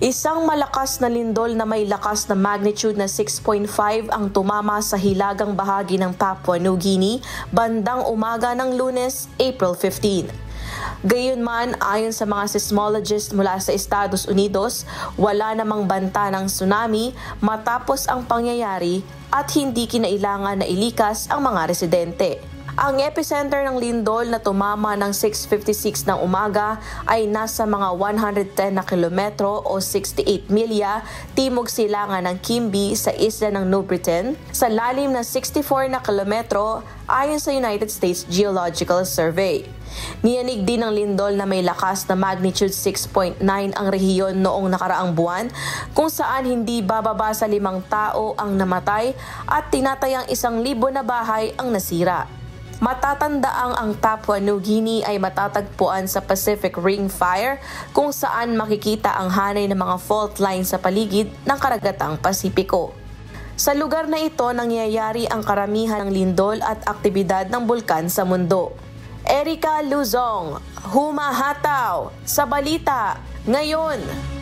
Isang malakas na lindol na may lakas na magnitude na 6.5 ang tumama sa hilagang bahagi ng Papua New Guinea bandang umaga ng Lunes, April 15. Gayunman, ayon sa mga seismologists mula sa Estados Unidos, wala namang banta ng tsunami matapos ang pangyayari at hindi kinailangan na ilikas ang mga residente. Ang epicenter ng lindol na tumama ng 6:56 ng umaga ay nasa mga 110 na kilometro o 68 milya timog silangan ng Kimby sa isla ng New Britain sa lalim na 64 na kilometro ayon sa United States Geological Survey. Niyanig din ng lindol na may lakas na magnitude 6.9 ang rehiyon noong nakaraang buwan kung saan hindi bababa sa 5 tao ang namatay at tinatayang 1,000 na bahay ang nasira. Matatandaang ang Papua New Guinea ay matatagpuan sa Pacific Ring Fire kung saan makikita ang hanay ng mga fault line sa paligid ng karagatang Pasipiko. Sa lugar na ito nangyayari ang karamihan ng lindol at aktibidad ng bulkan sa mundo. Erica Luzong, humahataw sa balita ngayon.